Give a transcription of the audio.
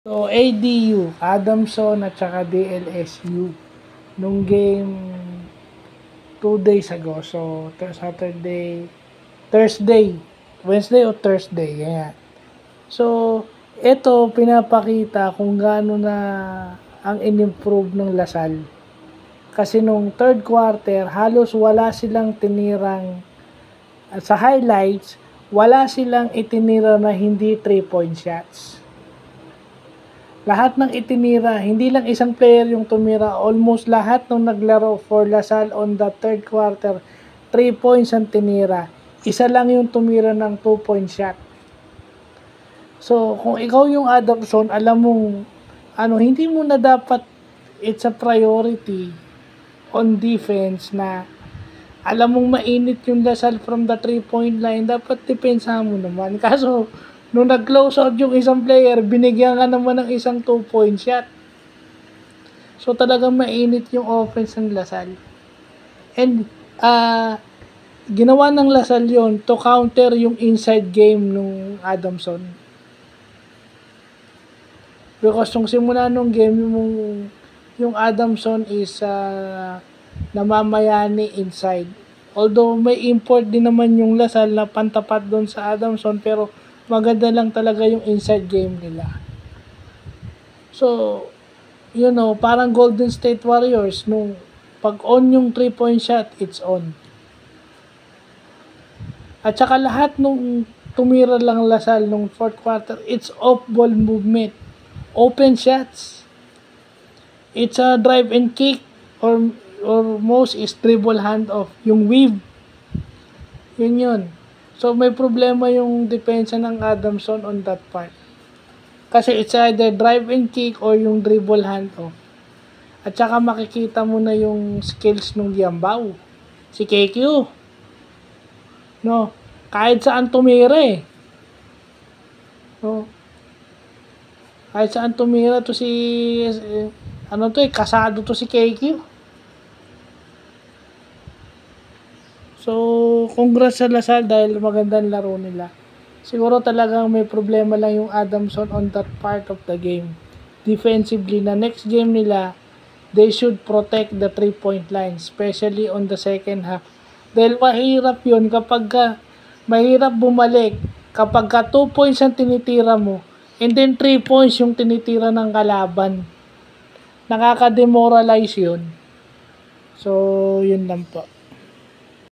So, ADU, Adamson at saka DLSU nung game 2 days ago. So, Thursday, Wednesday o Thursday, kaya. So, ito pinapakita kung gaano na ang in-improve ng Lasal. Kasi nung third quarter, halos wala silang tinirang, at sa highlights, wala silang itinira na hindi 3-point shots. Lahat ng itinira, hindi lang isang player yung tumira, almost lahat ng naglaro for Lasal on the third quarter, 3 points ang tinira. Isa lang yung tumira ng 2-point shot. So, kung ikaw yung Adamson, alam mong, hindi mo na dapat, it's a priority on defense na alam mong mainit yung Lasal from the 3-point line, dapat depensahan mo naman. Kaso, nung nag-close out yung isang player, binigyan ka naman ng isang 2-point shot. So, talagang mainit yung offense ng Lasal. And, ginawa ng Lasal yon to counter yung inside game nung Adamson. Because nung simula nung game, yung Adamson is namamayani inside. Although may import din naman yung Lasal na pantapat doon sa Adamson, pero maganda lang talaga yung inside game nila. So, parang Golden State Warriors, nung pag on yung 3-point shot, it's on. At saka lahat nung tumira lang Lasal nung fourth quarter, it's off-ball movement. Open shots. It's a drive and kick or most is dribble hand-off. Yung weave. Yun. So, may problema yung depensa ng Adamson on that part. Kasi it's either drive and kick or yung dribble hand-off. At saka makikita mo na yung skills nung Yambao. Si KQ. No? Kahit saan tumira eh. No? Kahit saan tumira to si... kasado to si KQ. So, congrats sa Lasal dahil magandang laro nila. Siguro talagang may problema lang yung Adamson on that part of the game. Defensively, na next game nila, they should protect the 3-point line, especially on the second half. Dahil mahirap yun kapag mahirap bumalik kapag 2 points ang tinitira mo and then 3 points yung tinitira ng kalaban. Nakaka-demoralize yun. So, yun lang po.